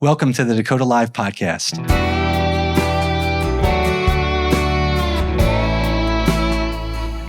Welcome to the Dakota Live podcast.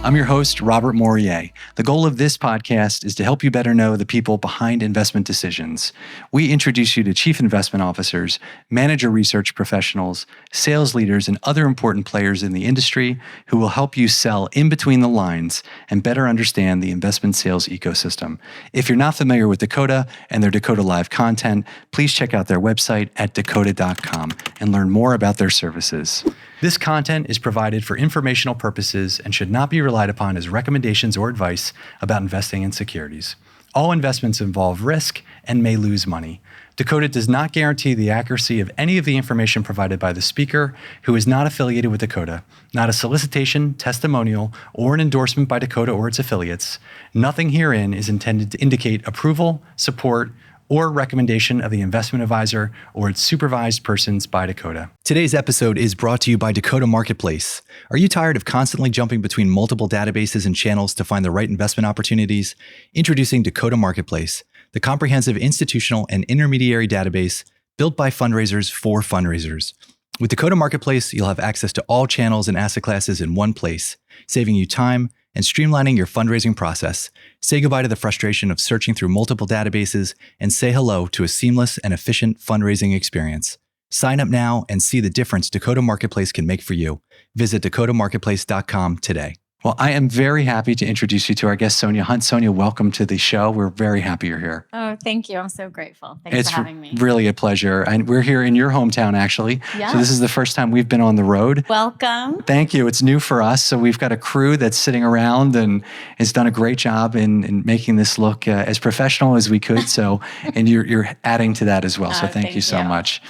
I'm your host, Robert Morier. The goal of this podcast is to help you better know the people behind investment decisions. We introduce you to chief investment officers, manager research professionals, sales leaders, and other important players in the industry who will help you sell in between the lines and better understand the investment sales ecosystem. If you're not familiar with Dakota and their Dakota Live content, please check out their website at dakota.com and learn more about their services. This content is provided for informational purposes and should not be relied upon as recommendations or advice about investing in securities. All investments involve risk and may lose money. Dakota does not guarantee the accuracy of any of the information provided by the speaker, who is not affiliated with Dakota, not a solicitation, testimonial, or an endorsement by Dakota or its affiliates. Nothing herein is intended to indicate approval, support, or recommendation of the investment advisor or its supervised persons by Dakota. Today's episode is brought to you by Dakota Marketplace. Are you tired of constantly jumping between multiple databases and channels to find the right investment opportunities? Introducing Dakota Marketplace, the comprehensive institutional and intermediary database built by fundraisers for fundraisers. With Dakota Marketplace, you'll have access to all channels and asset classes in one place, saving you time and streamlining your fundraising process. Say goodbye to the frustration of searching through multiple databases and say hello to a seamless and efficient fundraising experience. Sign up now and see the difference Dakota Marketplace can make for you. Visit dakotamarketplace.com today. Well, I am very happy to introduce you to our guest, Sonia Hunt. Sonia, welcome to the show. We're very happy you're here. Oh, thank you. I'm so grateful. Thanks for having me. It's really a pleasure. And we're here in your hometown, actually. Yeah. So this is the first time we've been on the road. Welcome. Thank you. It's new for us. So we've got a crew that's sitting around and has done a great job in making this look as professional as we could. So, and you're adding to that as well. So thank you so much.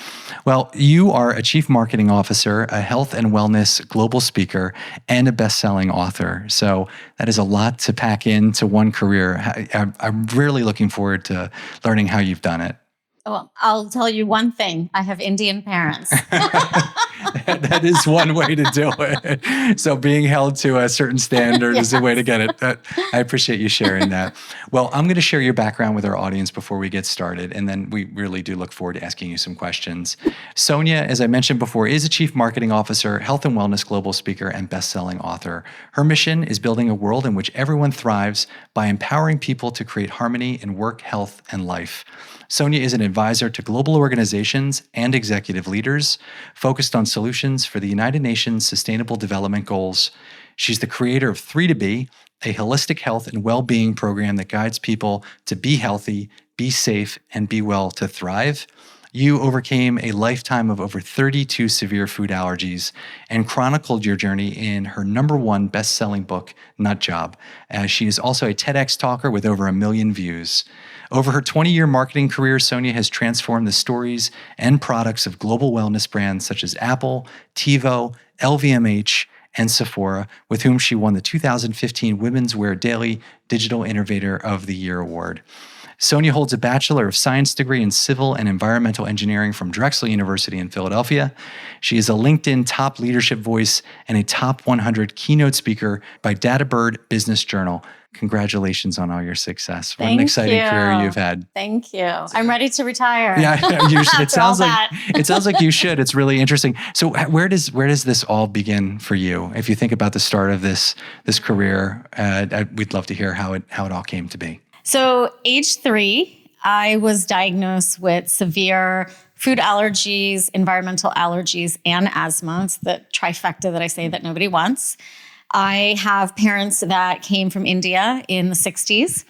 Well, you are a chief marketing officer, a health and wellness global speaker, and a best-selling author. So that is a lot to pack into one career. I'm really looking forward to learning how you've done it. Well, I'll tell you one thing. I have Indian parents. That is one way to do it. So being held to a certain standard is a way to get it. I appreciate you sharing that. Well, I'm going to share your background with our audience before we get started, and then we really do look forward to asking you some questions. Sonia, as I mentioned before, is a chief marketing officer, health and wellness global speaker, and best-selling author. Her mission is building a world in which everyone thrives by empowering people to create harmony in work, health, and life. Sonia is an advisor to global organizations and executive leaders focused on solutions for the United Nations Sustainable Development Goals. She's the creator of 3 to Be, a holistic health and well-being program that guides people to be healthy, be safe, and be well to thrive. You overcame a lifetime of over 32 severe food allergies and chronicled your journey in her #1 best-selling book, Nut Job. She is also a TEDx talker with over 1 million views. Over her 20-year marketing career, Sonia has transformed the stories and products of global wellness brands such as Apple, TiVo, LVMH, and Sephora, with whom she won the 2015 Women's Wear Daily Digital Innovator of the Year Award. Sonia holds a Bachelor of Science degree in Civil and Environmental Engineering from Drexel University in Philadelphia. She is a LinkedIn top leadership voice and a top 100 keynote speaker by DataBird Business Journal. Congratulations on all your success. What an exciting career you've had. Thank you. I'm ready to retire. Yeah, you should. It sounds like you should. It's really interesting. So where does this all begin for you? If you think about the start of this career, we'd love to hear how it all came to be. So age 3, I was diagnosed with severe food allergies, environmental allergies, and asthma. It's the trifecta that I say that nobody wants. I have parents that came from India in the 60s,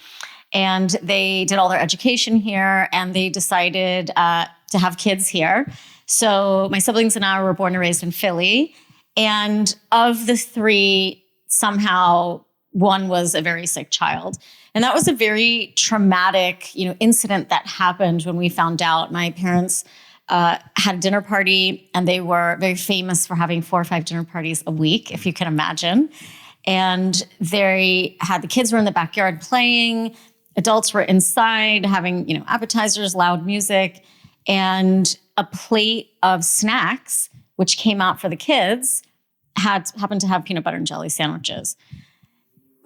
and they did all their education here, and they decided to have kids here. So my siblings and I were born and raised in Philly. And of the 3, somehow one was a very sick child. And that was a very traumatic, incident that happened when we found out. My parents had a dinner party, and they were very famous for having 4 or 5 dinner parties a week, if you can imagine. And they had the kids were in the backyard playing, adults were inside having, appetizers, loud music, and a plate of snacks, which came out for the kids, happened to have peanut butter and jelly sandwiches.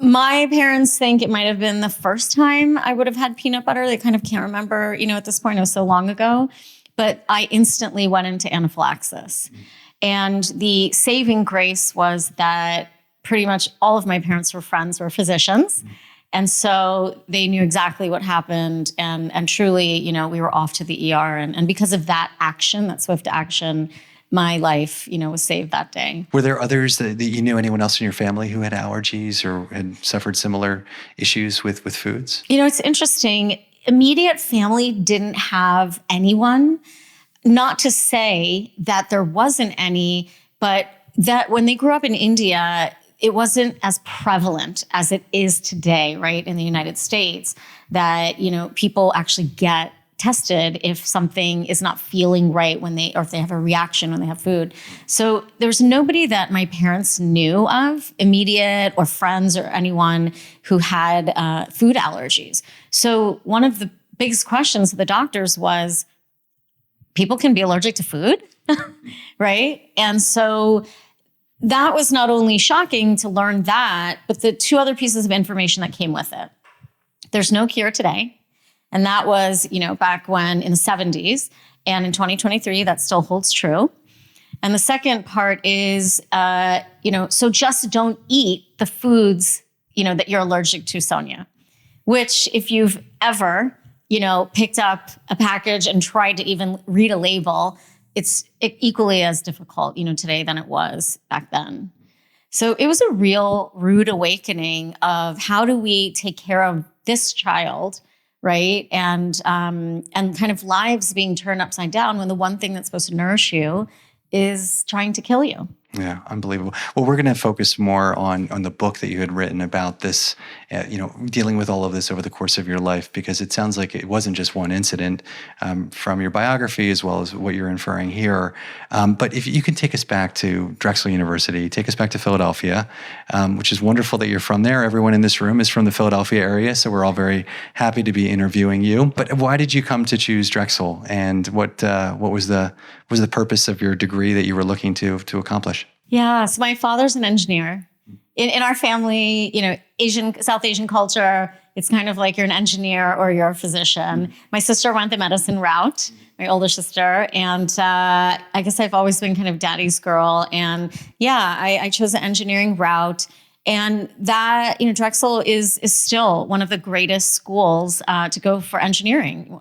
My parents think it might have been the first time I would have had peanut butter. They kind of can't remember, at this point, it was so long ago. but I instantly went into anaphylaxis. And the saving grace was that pretty much all of my parents were friends, were physicians. And so they knew exactly what happened. And truly, we were off to the ER. And because of that action, that swift action, my life, was saved that day. Were there others that you knew, anyone else in your family who had allergies or had suffered similar issues with foods? It's interesting. Immediate family didn't have anyone. Not to say that there wasn't any, but that when they grew up in India, it wasn't as prevalent as it is today, right? In the United States, that, people actually get tested if something is not feeling right or if they have a reaction when they have food. So there's nobody that my parents knew of, immediate or friends or anyone who had food allergies. So one of the biggest questions of the doctors was, people can be allergic to food, right? And so that was not only shocking to learn that, but the two other pieces of information that came with it. There's no cure today. And that was, back when in the 70s, and in 2023, that still holds true. And the second part is, so just don't eat the foods, that you're allergic to, Sonia, which if you've ever, picked up a package and tried to even read a label, it's equally as difficult, today than it was back then. So it was a real rude awakening of how do we take care of this child, right? And kind of lives being turned upside down when the one thing that's supposed to nourish you is trying to kill you. Yeah, unbelievable. Well, we're going to focus more on the book that you had written about this, dealing with all of this over the course of your life, because it sounds like it wasn't just one incident from your biography as well as what you're inferring here. But if you can take us back to Drexel University, take us back to Philadelphia, which is wonderful that you're from there. Everyone in this room is from the Philadelphia area, so we're all very happy to be interviewing you. But why did you come to choose Drexel, and what was the purpose of your degree that you were looking to accomplish? Yeah, so my father's an engineer. In our family, South Asian culture, it's kind of like you're an engineer or you're a physician. My sister went the medicine route, my older sister, and I guess I've always been kind of daddy's girl. And yeah, I chose the engineering route. And that, Drexel is still one of the greatest schools to go for engineering,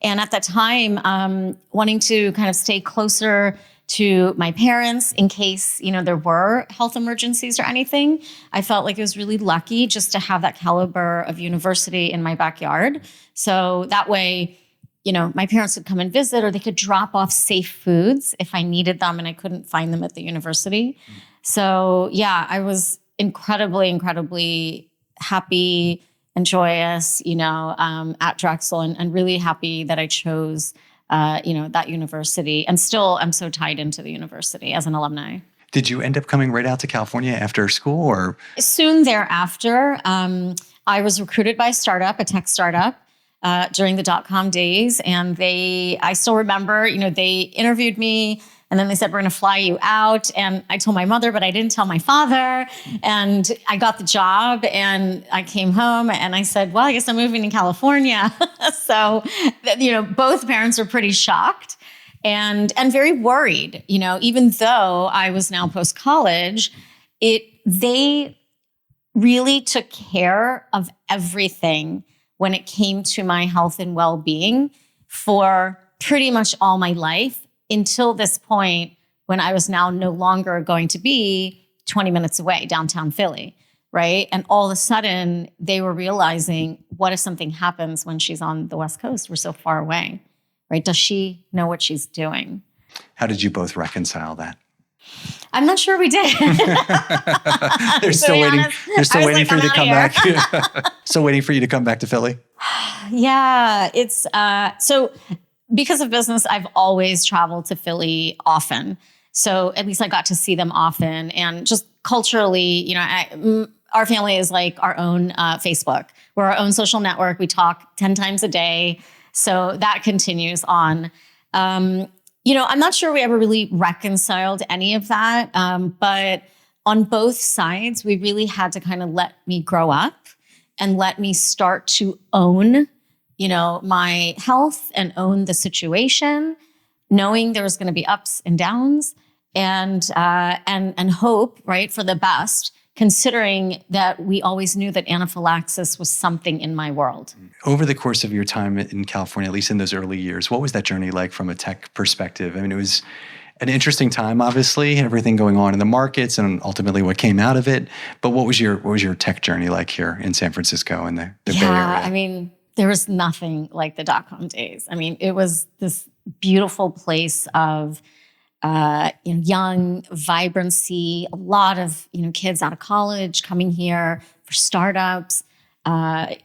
And at that time, wanting to kind of stay closer to my parents in case, there were health emergencies or anything. I felt like it was really lucky just to have that caliber of university in my backyard. So that way, my parents would come and visit, or they could drop off safe foods if I needed them and I couldn't find them at the university. So yeah, I was incredibly, incredibly happy and joyous, at Drexel, and really happy that I chose that university. And still, I'm so tied into the university as an alumni. Did you end up coming right out to California after school, or? Soon thereafter, I was recruited by a tech startup, during the dot-com days. And I still remember, they interviewed me, and then they said, we're going to fly you out. And I told my mother, but I didn't tell my father. And I got the job, and I came home and I said, well, I guess I'm moving to California. So, both parents were pretty shocked and very worried, even though I was now post-college, they really took care of everything when it came to my health and well-being for pretty much all my life, until this point when I was now no longer going to be 20 minutes away, downtown Philly, right? And all of a sudden, they were realizing, what if something happens when she's on the West Coast? We're so far away, right? Does she know what she's doing? How did you both reconcile that? I'm not sure we did. They're still waiting. They're still waiting for you to come back. Still waiting for you to come back to Philly. Yeah, it's so. Because of business, I've always traveled to Philly often. So at least I got to see them often. And just culturally, our family is like our own Facebook. We're our own social network. We talk 10 times a day. So that continues on. I'm not sure we ever really reconciled any of that. But on both sides, we really had to kind of let me grow up and let me start to own my health and own the situation, knowing there was going to be ups and downs, and hope, right, for the best, considering that we always knew that anaphylaxis was something in my world. Over the course of your time in California, at least in those early years, what was that journey like from a tech perspective? I mean, it was an interesting time, obviously, everything going on in the markets and ultimately what came out of it. But what was your tech journey like here in San Francisco and the Bay Area? I mean, there was nothing like the dot-com days. I mean, it was this beautiful place of young vibrancy, a lot of kids out of college coming here for startups.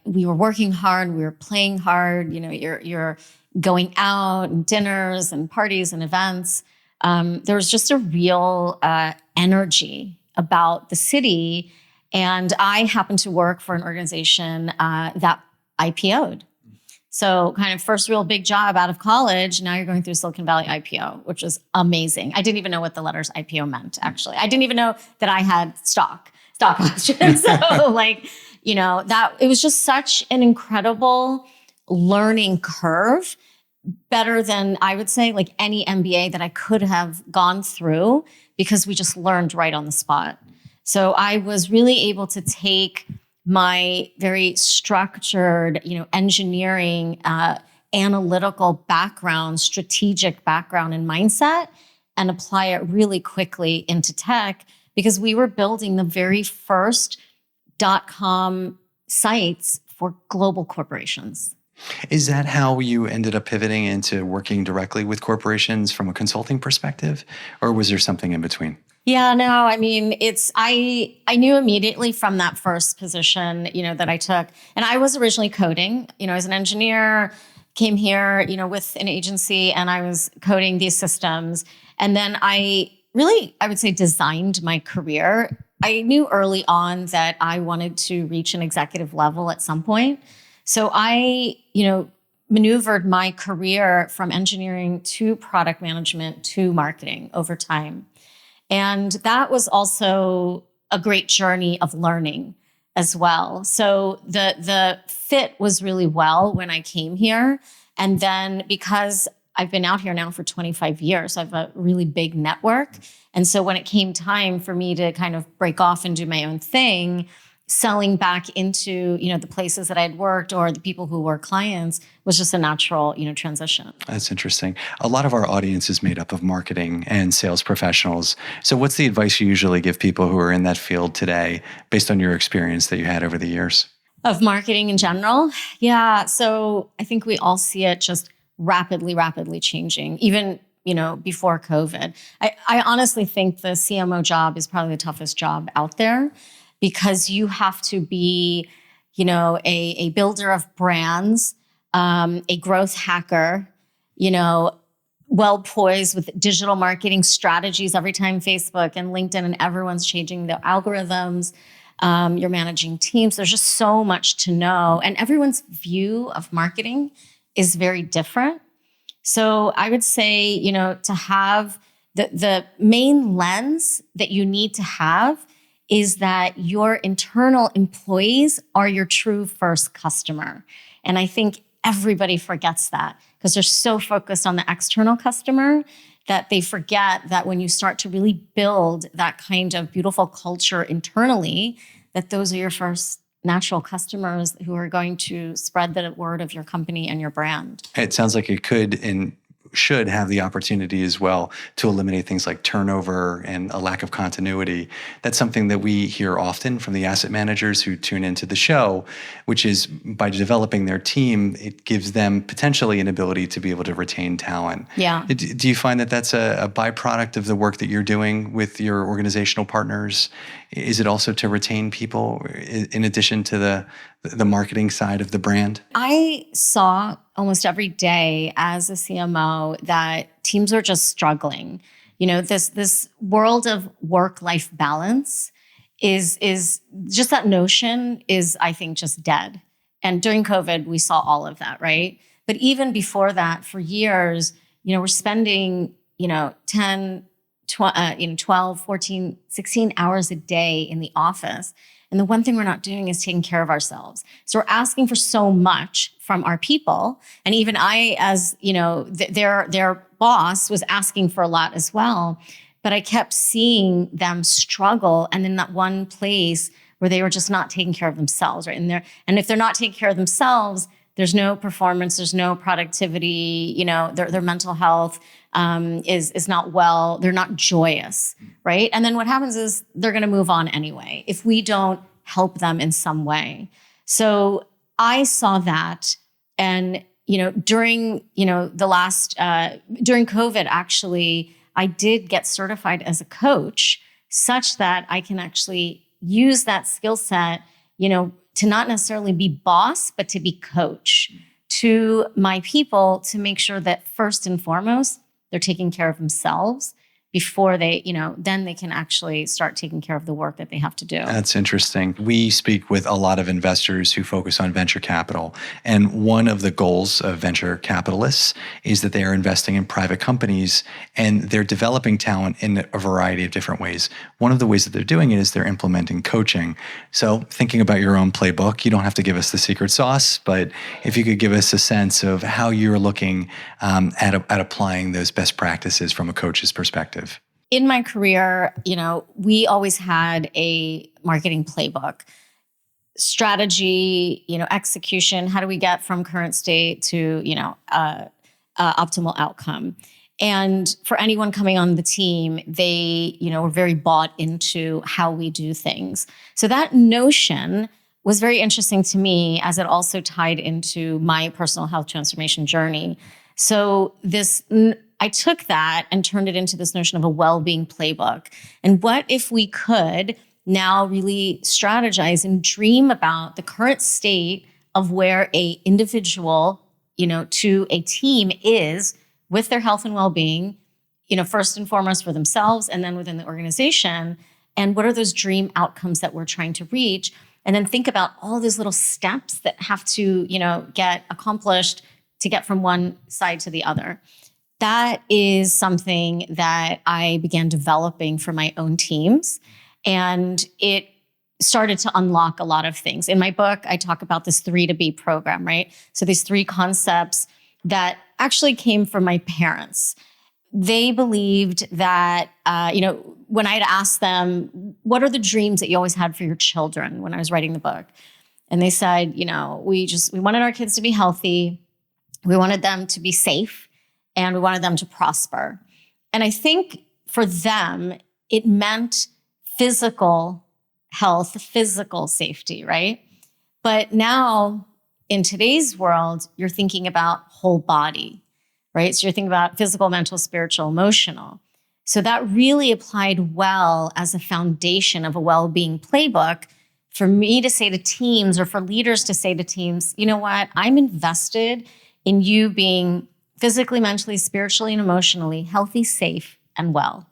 We were working hard, we were playing hard. You're going out and dinners and parties and events. There was just a real energy about the city, and I happened to work for an organization that IPO'd. So kind of first real big job out of college. Now you're going through Silicon Valley IPO, which is amazing. I didn't even know what the letters IPO meant, actually. I didn't even know that I had stock options. So that it was just such an incredible learning curve, better than I would say like any MBA that I could have gone through, because we just learned right on the spot. So I was really able to take my very structured, engineering, analytical background, strategic background and mindset, and apply it really quickly into tech, because we were building the very first .com sites for global corporations. Is that how you ended up pivoting into working directly with corporations from a consulting perspective, or was there something in between? Yeah, no, I mean, I knew immediately from that first position, that I took, and I was originally coding, as an engineer, came here, with an agency, and I was coding these systems. And then I would say, designed my career. I knew early on that I wanted to reach an executive level at some point. So I, maneuvered my career from engineering to product management to marketing over time. And that was also a great journey of learning as well. So the fit was really well when I came here. And then because I've been out here now for 25 years, I have a really big network. And so when it came time for me to kind of break off and do my own thing, selling back into, the places that I'd worked or the people who were clients was just a natural, transition. That's interesting. A lot of our audience is made up of marketing and sales professionals. So what's the advice you usually give people who are in that field today based on your experience that you had over the years? Of marketing in general? Yeah. So I think we all see it just rapidly changing, even, before COVID. I honestly think the CMO job is probably the toughest job out there, because you have to be, a builder of brands, a growth hacker, well poised with digital marketing strategies every time Facebook and LinkedIn and everyone's changing their algorithms. You're managing teams. There's just so much to know. And everyone's view of marketing is very different. So I would say, to have the main lens that you need to have is that your internal employees are your true first customer. And I think everybody forgets that because they're so focused on the external customer that they forget that when you start to really build that kind of beautiful culture internally, that those are your first natural customers who are going to spread the word of your company and your brand. It sounds like it could and should have the opportunity as well to eliminate things like turnover and a lack of continuity. That's something that we hear often from the asset managers who tune into the show, which is by developing their team, it gives them potentially an ability to be able to retain talent. Yeah. Do you find that that's a byproduct of the work that you're doing with your organizational partners? Is it also to retain people in addition to the marketing side of the brand? I saw almost every day as a CMO that teams are just struggling. This world of work-life balance is just, that notion is, I think, just dead. And during COVID, we saw all of that, right? But even before that, for years, we're spending, 10, 12, 14, 16 hours a day in the office. And the one thing we're not doing is taking care of ourselves. So we're asking for so much from our people. And even I, as their boss, was asking for a lot as well. But I kept seeing them struggle, and in that one place where they were just not taking care of themselves, right? And if they're not taking care of themselves, there's no performance, there's no productivity. Their mental health is not well. They're not joyous, right? And then what happens is they're going to move on anyway if we don't help them in some way. So I saw that, and during during COVID, actually, I did get certified as a coach, such that I can actually use that skill set, to not necessarily be boss, but to be coach to my people, to make sure that first and foremost, they're taking care of themselves before they, then they can actually start taking care of the work that they have to do. That's interesting. We speak with a lot of investors who focus on venture capital. And one of the goals of venture capitalists is that they are investing in private companies and they're developing talent in a variety of different ways. One of the ways that they're doing it is they're implementing coaching. So thinking about your own playbook, you don't have to give us the secret sauce, but if you could give us a sense of how you're looking at applying those best practices from a coach's perspective. In my career, we always had a marketing playbook, strategy, execution. How do we get from current state to, optimal outcome? And for anyone coming on the team, they, were very bought into how we do things. So that notion was very interesting to me, as it also tied into my personal health transformation journey. So I took that and turned it into this notion of a well-being playbook. And what if we could now really strategize and dream about the current state of where a individual, to a team is with their health and well-being, first and foremost for themselves and then within the organization. And what are those dream outcomes that we're trying to reach? And then think about all those little steps that have to, get accomplished to get from one side to the other. That is something that I began developing for my own teams. And it started to unlock a lot of things. In my book, I talk about this 3 to B program, right? So these 3 concepts that actually came from my parents. They believed that, when I had asked them, what are the dreams that you always had for your children when I was writing the book? And they said, we wanted our kids to be healthy. We wanted them to be safe. And we wanted them to prosper. And I think for them, it meant physical health, physical safety, right? But now in today's world, you're thinking about whole body, right? So you're thinking about physical, mental, spiritual, emotional. So that really applied well as a foundation of a well-being playbook for me to say to teams, or for leaders to say to teams, you know what? I'm invested in you being physically, mentally, spiritually, and emotionally healthy, safe, and well.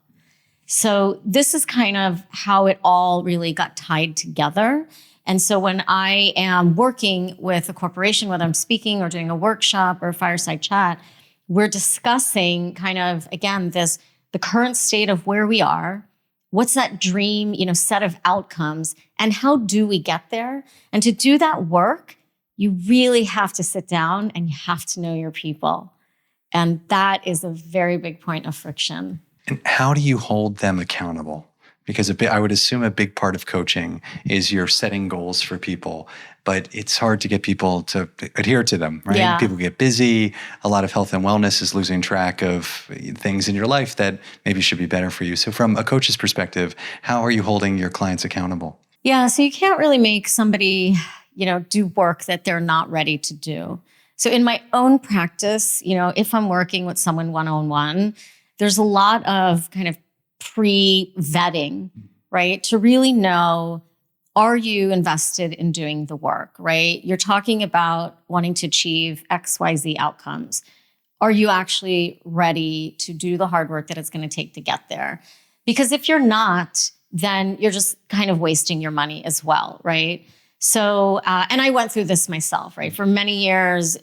So this is kind of how it all really got tied together. And so when I am working with a corporation, whether I'm speaking or doing a workshop or a fireside chat, we're discussing kind of, again, the current state of where we are. What's that dream, set of outcomes, and how do we get there? And to do that work, you really have to sit down and you have to know your people. And that is a very big point of friction. And how do you hold them accountable? Because I would assume a big part of coaching is you're setting goals for people, but it's hard to get people to adhere to them, right? Yeah. People get busy. A lot of health and wellness is losing track of things in your life that maybe should be better for you. So from a coach's perspective, how are you holding your clients accountable? Yeah, so you can't really make somebody, do work that they're not ready to do. So in my own practice, if I'm working with someone one-on-one, there's a lot of kind of pre-vetting, right? To really know, are you invested in doing the work, right? You're talking about wanting to achieve XYZ outcomes. Are you actually ready to do the hard work that it's going to take to get there? Because if you're not, then you're just kind of wasting your money as well, right? So, and I went through this myself, right? For many years,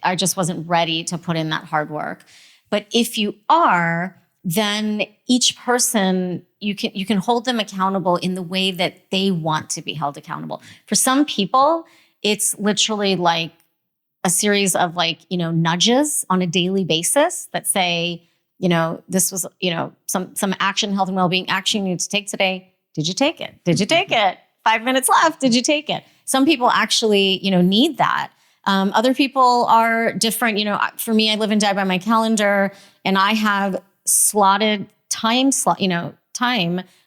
I just wasn't ready to put in that hard work. But if you are, then each person, you can hold them accountable in the way that they want to be held accountable. For some people, it's literally like a series of nudges on a daily basis that say, this was, some action, health and well-being action you need to take today. Did you take it? Did you take it? 5 minutes left. Did you take it? Some people actually, need that. Other people are different. For me, I live and die by my calendar, and I have slotted time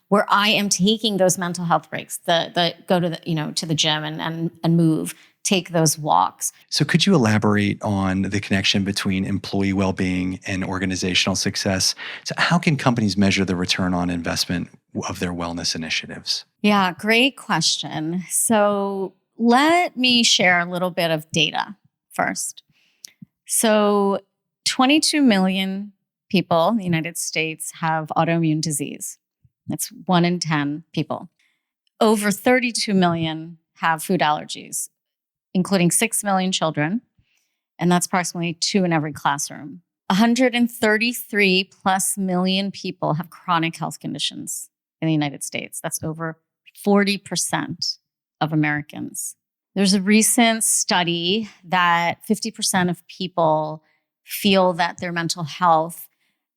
where I am taking those mental health breaks, the go to to the gym and move, take those walks. So could you elaborate on the connection between employee well-being and organizational success? So how can companies measure the return on investment of their wellness initiatives? Yeah, great question. So let me share a little bit of data first. So 22 million people in the United States have autoimmune disease. That's 1 in 10 people. Over 32 million have food allergies, including 6 million children, and that's approximately 2 in every classroom. 133 plus million people have chronic health conditions in the United States. That's over 40% of Americans. There's a recent study that 50% of people feel that their mental health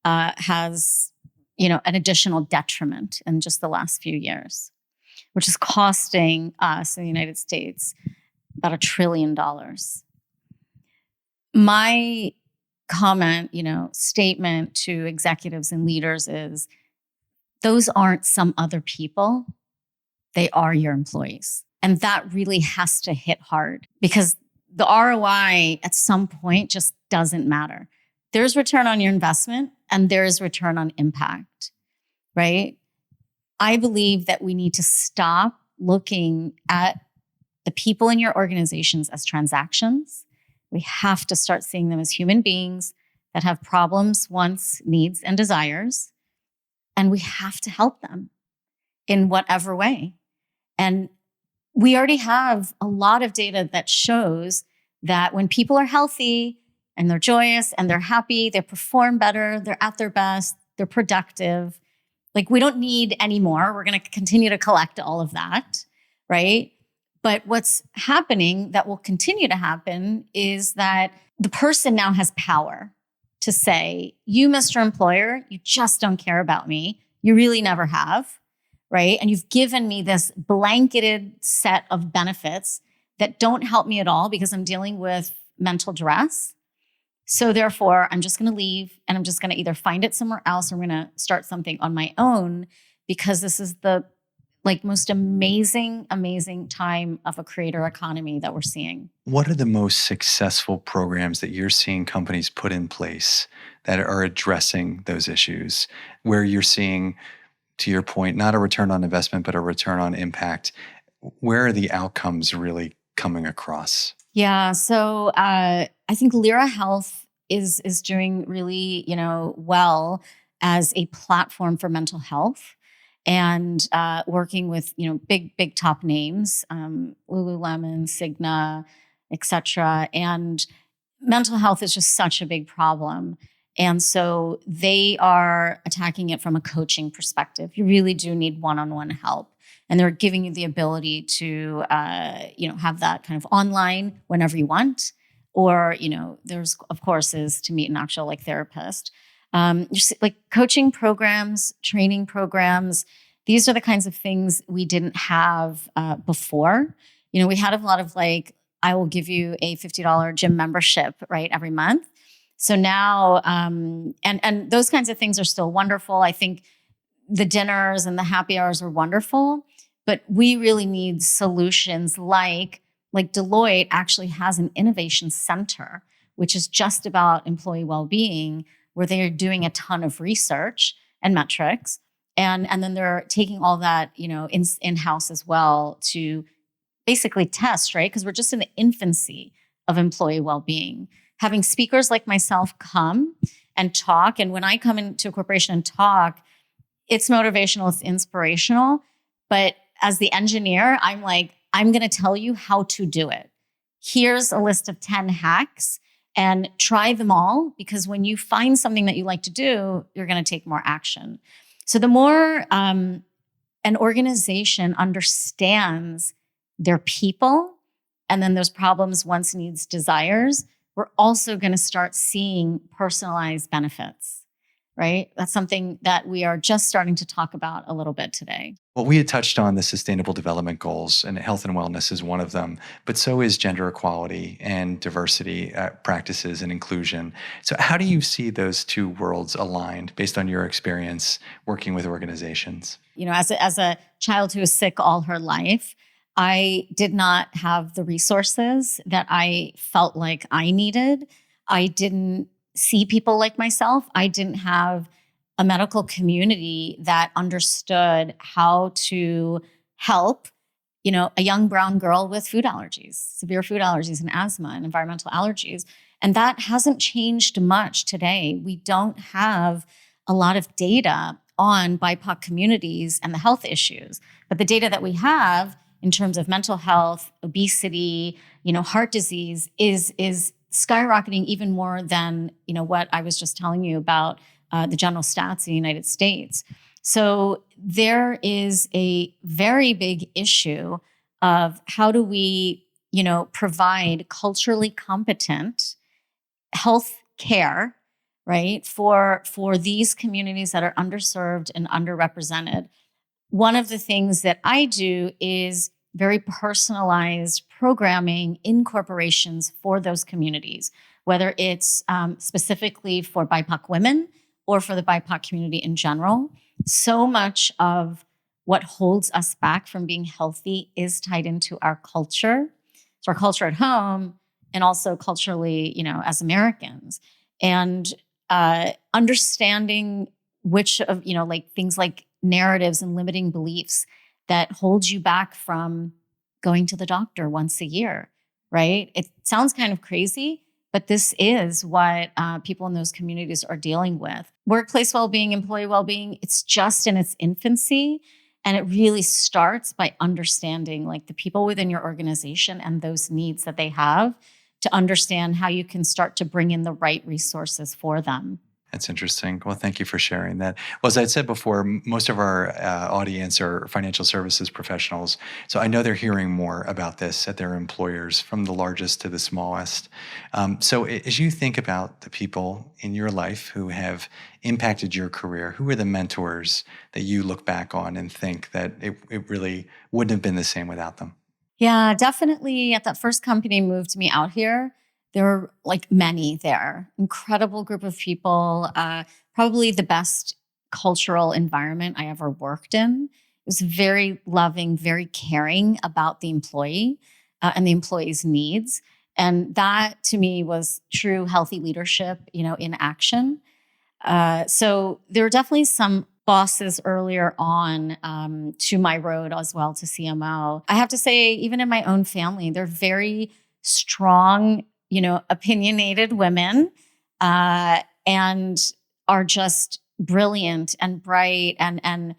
has, an additional detriment in just the last few years, which is costing us in the United States about $1 trillion. My comment, statement to executives and leaders is, those aren't some other people. They are your employees. And that really has to hit hard, because the ROI at some point just doesn't matter. There's return on your investment and there's return on impact, right? I believe that we need to stop looking at the people in your organizations as transactions. We have to start seeing them as human beings that have problems, wants, needs, and desires. And we have to help them in whatever way. And we already have a lot of data that shows that when people are healthy and they're joyous and they're happy, they perform better, they're at their best, they're productive. Like, we don't need any more. We're going to continue to collect all of that, right? But what's happening that will continue to happen is that the person now has power to say, you, Mr. Employer, you just don't care about me. You really never have, right? And you've given me this blanketed set of benefits that don't help me at all because I'm dealing with mental duress. So therefore, I'm just going to leave, and I'm just going to either find it somewhere else, or I'm going to start something on my own, because this is the most amazing time of a creator economy that we're seeing. What are the most successful programs that you're seeing companies put in place that are addressing those issues, where you're seeing, to your point, not a return on investment, but a return on impact? Where are the outcomes really coming across? Yeah, so I think Lyra Health is doing really, well as a platform for mental health, and working with, big top names, Lululemon, Cigna, et cetera. And mental health is just such a big problem. And so they are attacking it from a coaching perspective. You really do need one-on-one help. And they're giving you the ability to, have that kind of online whenever you want. Or, there's, of course, is to meet an actual therapist. Just coaching programs, training programs. These are the kinds of things we didn't have before. We had a lot of I will give you a $50 gym membership, right, every month. So now, and those kinds of things are still wonderful. I think the dinners and the happy hours are wonderful, but we really need solutions like Deloitte actually has an innovation center, which is just about employee well-being, where they are doing a ton of research and metrics. And then they're taking all that, in-house as well to basically test, right? Because we're just in the infancy of employee well-being. Having speakers like myself come and talk. And when I come into a corporation and talk, it's motivational, it's inspirational. But as the engineer, I'm going to tell you how to do it. Here's a list of 10 hacks and try them all, because when you find something that you like to do, you're going to take more action. So the more an organization understands their people and then those problems, wants, needs, desires, we're also going to start seeing personalized benefits, right? That's something that we are just starting to talk about a little bit today. Well, we had touched on the Sustainable Development Goals, and health and wellness is one of them, but so is gender equality and diversity practices and inclusion. So, how do you see those two worlds aligned based on your experience working with organizations? As a child who was sick all her life, I did not have the resources that I felt like I needed. I didn't see people like myself. I didn't have a medical community that understood how to help, a young brown girl with food allergies, severe food allergies and asthma and environmental allergies. And that hasn't changed much today. We don't have a lot of data on BIPOC communities and the health issues. But the data that we have in terms of mental health, obesity, heart disease is skyrocketing even more than, what I was just telling you about the general stats in the United States. So there is a very big issue of how do we, provide culturally competent health care, right, for these communities that are underserved and underrepresented. One of the things that I do is very personalized programming in corporations for those communities, whether it's specifically for BIPOC women or for the BIPOC community in general. So much of what holds us back from being healthy is tied into our culture. So our culture at home and also culturally, as Americans. And understanding which of, things like narratives and limiting beliefs that hold you back from going to the doctor once a year, right? It sounds kind of crazy, but this is what people in those communities are dealing with. Workplace well-being, employee well-being, it's just in its infancy. And it really starts by understanding the people within your organization and those needs that they have, to understand how you can start to bring in the right resources for them. That's interesting. Well, thank you for sharing that. Well, as I said before, most of our audience are financial services professionals. So I know they're hearing more about this at their employers, from the largest to the smallest. So as you think about the people in your life who have impacted your career, who are the mentors that you look back on and think that it really wouldn't have been the same without them? Yeah, definitely. At that first company moved me out here, there were many there, incredible group of people, probably the best cultural environment I ever worked in. It was very loving, very caring about the employee and the employee's needs. And that to me was true healthy leadership, in action. So there were definitely some bosses earlier on to my road as well to CMO. I have to say, even in my own family, they're very strong, opinionated women and are just brilliant and bright and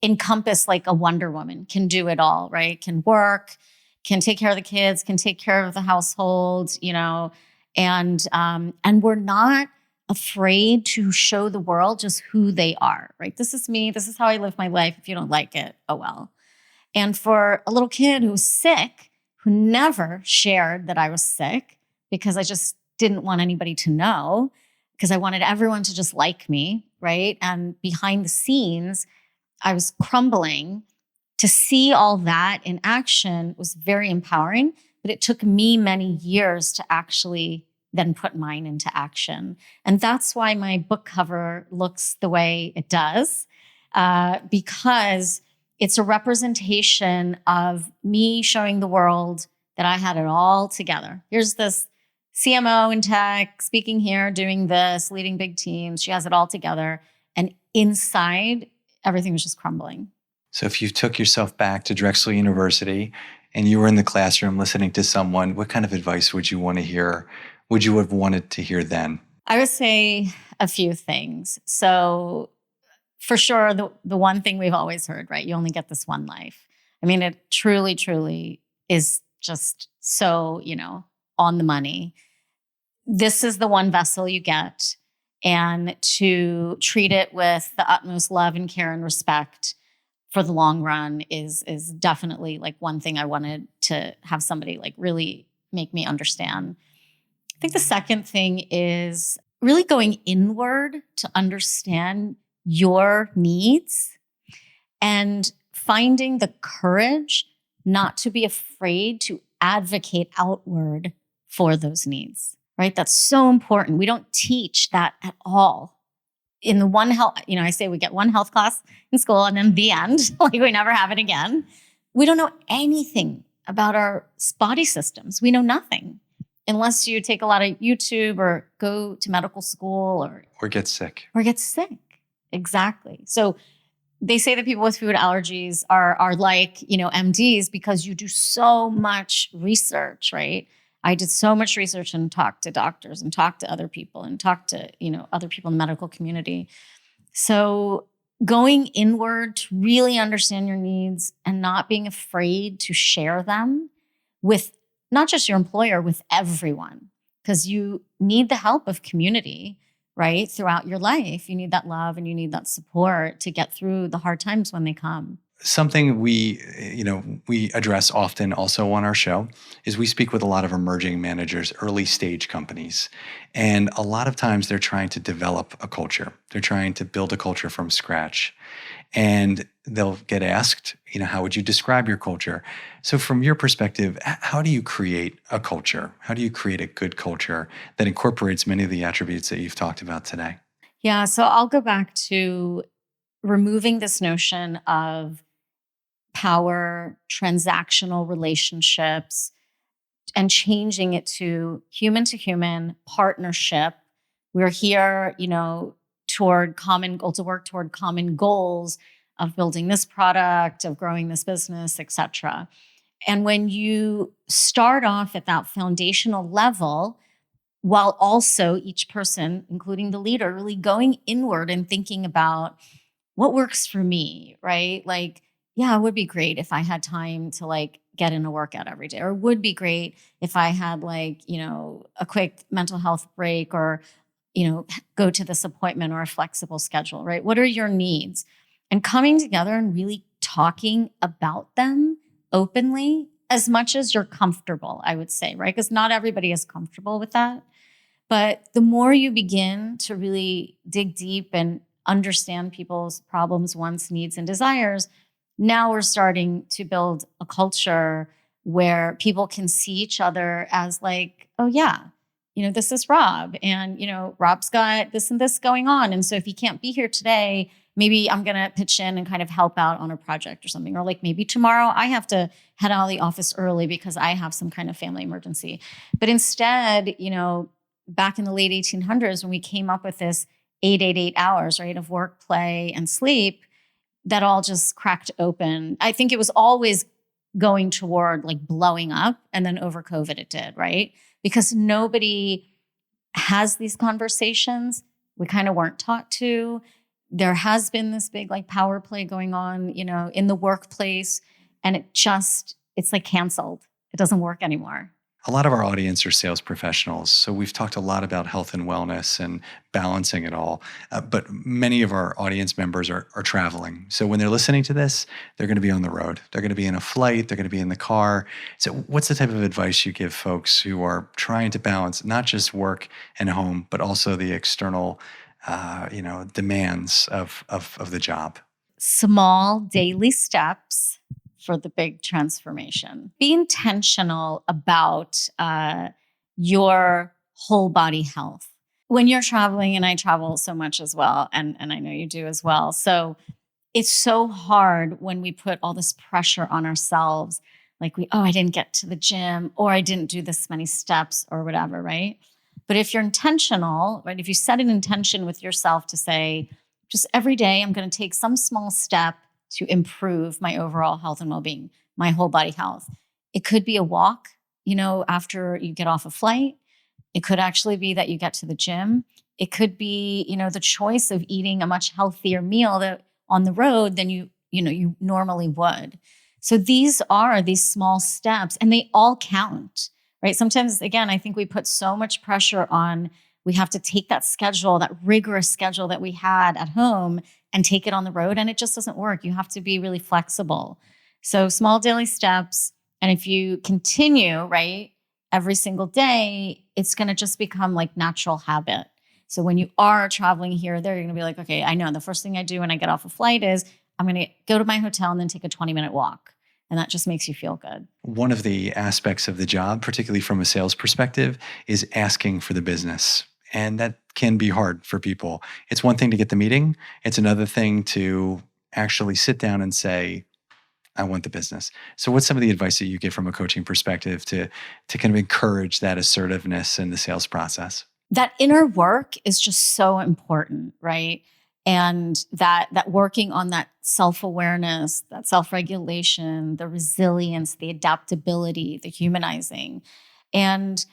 encompass like a Wonder Woman, can do it all, right? Can work, can take care of the kids, can take care of the household, and we're not afraid to show the world just who they are, right? This is me. This is how I live my life. If you don't like it, oh well. And for a little kid who was sick, who never shared that I was sick because I just didn't want anybody to know, because I wanted everyone to just like me, right? And behind the scenes, I was crumbling. To see all that in action was very empowering, but it took me many years to actually then put mine into action. And that's why my book cover looks the way it does, because it's a representation of me showing the world that I had it all together. Here's this CMO in tech, speaking here, doing this, leading big teams. She has it all together. And inside, everything was just crumbling. So if you took yourself back to Drexel University and you were in the classroom listening to someone, what kind of advice would you want to hear? Would you have wanted to hear then? I would say a few things. So for sure, the one thing we've always heard, right? You only get this one life. I mean, it truly, truly is just so, on the money. this is the one vessel you get, and to treat it with the utmost love and care and respect for the long run is definitely like one thing I wanted to have somebody like really make me understand. I think the second thing is really going inward to understand your needs and finding the courage not to be afraid to advocate outward for those needs, right? That's so important. We don't teach that at all. In the one health, I say we get one health class in school and then the end, like we never have it again. We don't know anything about our body systems. We know nothing unless you take a lot of YouTube or go to medical school or get sick. Exactly. So they say that people with food allergies are like, MDs because you do so much research, right? I did so much research and talked to doctors and talked to other people and talked to, other people in the medical community. So going inward to really understand your needs and not being afraid to share them with not just your employer, with everyone, because you need the help of community, right? Throughout your life, you need that love and you need that support to get through the hard times when they come. Something we address often also on our show is we speak with a lot of emerging managers, early stage companies. And a lot of times they're trying to develop a culture. They're trying to build a culture from scratch. And they'll get asked, how would you describe your culture? So from your perspective, how do you create a culture? How do you create a good culture that incorporates many of the attributes that you've talked about today? Yeah, so I'll go back to removing this notion of power, transactional relationships, and changing it to human partnership. We're here, toward common goal, to work toward common goals of building this product, of growing this business, et cetera. And when you start off at that foundational level, while also each person, including the leader, really going inward and thinking about what works for me, right? Like, yeah, it would be great if I had time to like get in a workout every day, or it would be great if I had like, a quick mental health break, or, go to this appointment, or a flexible schedule, right? What are your needs? And coming together and really talking about them openly as much as you're comfortable, I would say, right? Because not everybody is comfortable with that. But the more you begin to really dig deep and understand people's problems, wants, needs, and desires, now we're starting to build a culture where people can see each other as like, oh yeah, this is Rob, and Rob's got this and this going on. And so if he can't be here today, maybe I'm going to pitch in and kind of help out on a project or something. Or like maybe tomorrow I have to head out of the office early because I have some kind of family emergency. But instead, back in the late 1800s, when we came up with this 888 hours, right, of work, play, and sleep, that all just cracked open. I think it was always going toward like blowing up, and then over COVID it did, right? Because nobody has these conversations. We kind of weren't taught to. There has been this big like power play going on, in the workplace, and it's like canceled. It doesn't work anymore. A lot of our audience are sales professionals, so we've talked a lot about health and wellness and balancing it all. But many of our audience members are traveling. So when they're listening to this, they're going to be on the road. They're going to be in a flight. They're going to be in the car. So what's the type of advice you give folks who are trying to balance not just work and home, but also the external, demands of the job? Small daily steps for the big transformation. Be intentional about your whole body health. When you're traveling, and I travel so much as well, and I know you do as well. So it's so hard when we put all this pressure on ourselves, like I didn't get to the gym, or I didn't do this many steps, or whatever, right? But if you're intentional, right? If you set an intention with yourself to say, just every day, I'm going to take some small step to improve my overall health and well-being, my whole body health. It could be a walk, after you get off a flight. It could actually be that you get to the gym. It could be, the choice of eating a much healthier meal that on the road than you normally would. So these are these small steps, and they all count, right? Sometimes, again, I think we put so much pressure on, we have to take that schedule, that rigorous schedule that we had at home and take it on the road. And it just doesn't work. You have to be really flexible. So small daily steps. And if you continue, right, every single day, it's going to just become like natural habit. So when you are traveling here or there, you're going to be like, okay, I know the first thing I do when I get off a flight is I'm going to go to my hotel and then take a 20-minute walk. And that just makes you feel good. One of the aspects of the job, particularly from a sales perspective, is asking for the business. And that can be hard for people. It's one thing to get the meeting. It's another thing to actually sit down and say, I want the business. So what's some of the advice that you give from a coaching perspective to kind of encourage that assertiveness in the sales process? That inner work is just so important, right? And that working on that self-awareness, that self-regulation, the resilience, the adaptability, the humanizing. And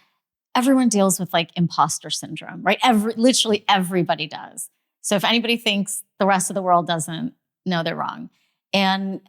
everyone deals with like imposter syndrome, right? Literally everybody does. So if anybody thinks the rest of the world doesn't, no, they're wrong. And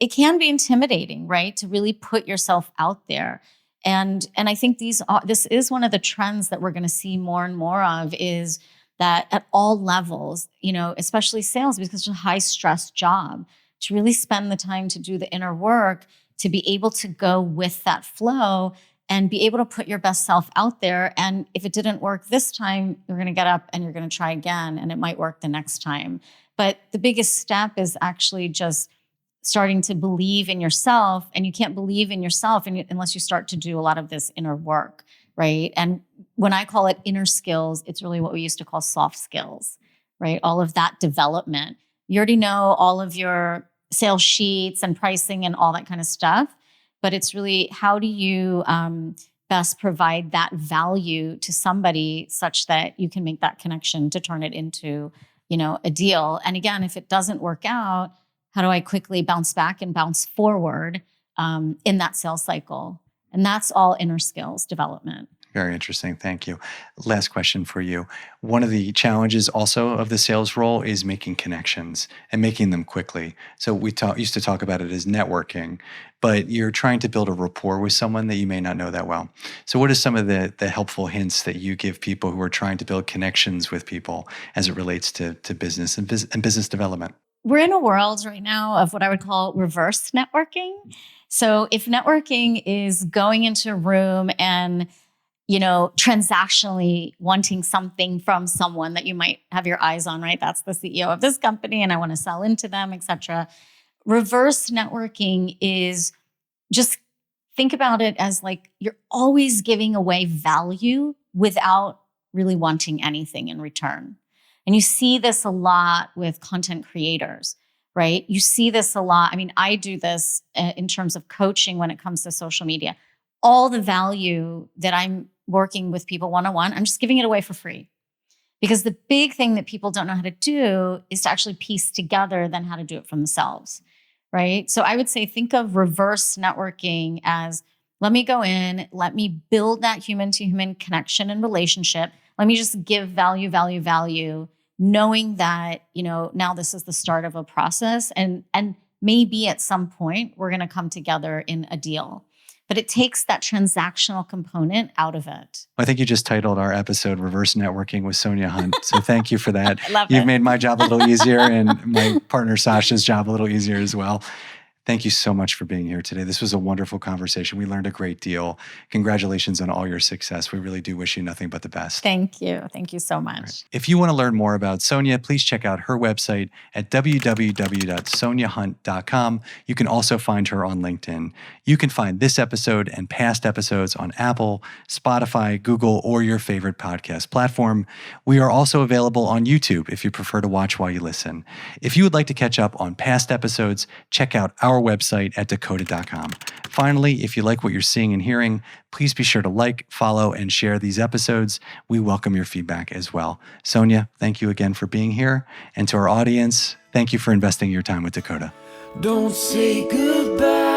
it can be intimidating, right? To really put yourself out there. And I think this is one of the trends that we're going to see more and more of, is that at all levels, especially sales, because it's a high stress job, to really spend the time to do the inner work, to be able to go with that flow and be able to put your best self out there. And if it didn't work this time, you're going to get up and you're going to try again, and it might work the next time. But the biggest step is actually just starting to believe in yourself. And you can't believe in yourself unless you start to do a lot of this inner work, right? And when I call it inner skills, it's really what we used to call soft skills, right? All of that development. You already know all of your sales sheets and pricing and all that kind of stuff, but it's really, how do you best provide that value to somebody such that you can make that connection to turn it into, a deal. And again, if it doesn't work out, how do I quickly bounce back and bounce forward in that sales cycle? And that's all inner skills development. Very interesting. Thank you. Last question for you. One of the challenges also of the sales role is making connections and making them quickly. So we used to talk about it as networking, but you're trying to build a rapport with someone that you may not know that well. So what are some of the helpful hints that you give people who are trying to build connections with people as it relates to business and business development? We're in a world right now of what I would call reverse networking. So if networking is going into a room and transactionally wanting something from someone that you might have your eyes on, right? That's the CEO of this company and I want to sell into them, etc. Reverse networking is, just think about it as like you're always giving away value without really wanting anything in return. And you see this a lot with content creators, right? You see this a lot. I mean, I do this in terms of coaching when it comes to social media. All the value that I'm working with people one-on-one, I'm just giving it away for free. Because the big thing that people don't know how to do is to actually piece together then how to do it for themselves, right? So I would say, think of reverse networking as, let me go in, let me build that human-to-human connection and relationship. Let me just give value, knowing that, now this is the start of a process, and maybe at some point we're going to come together in a deal. But it takes that transactional component out of it. I think you just titled our episode Reverse Networking with Sonia Hunt. So thank you for that. I love You've it. made my job a little easier and my partner Sasha's job a little easier as well. Thank you so much for being here today. This was a wonderful conversation. We learned a great deal. Congratulations on all your success. We really do wish you nothing but the best. Thank you. Thank you so much. Right. If you want to learn more about Sonia, please check out her website at www.soniahunt.com. You can also find her on LinkedIn. You can find this episode and past episodes on Apple, Spotify, Google, or your favorite podcast platform. We are also available on YouTube if you prefer to watch while you listen. If you would like to catch up on past episodes, check out our website at dakota.com. Finally, if you like what you're seeing and hearing, please be sure to like, follow, and share these episodes. We welcome your feedback as well. Sonia, thank you again for being here. And to our audience, thank you for investing your time with Dakota. Don't say goodbye.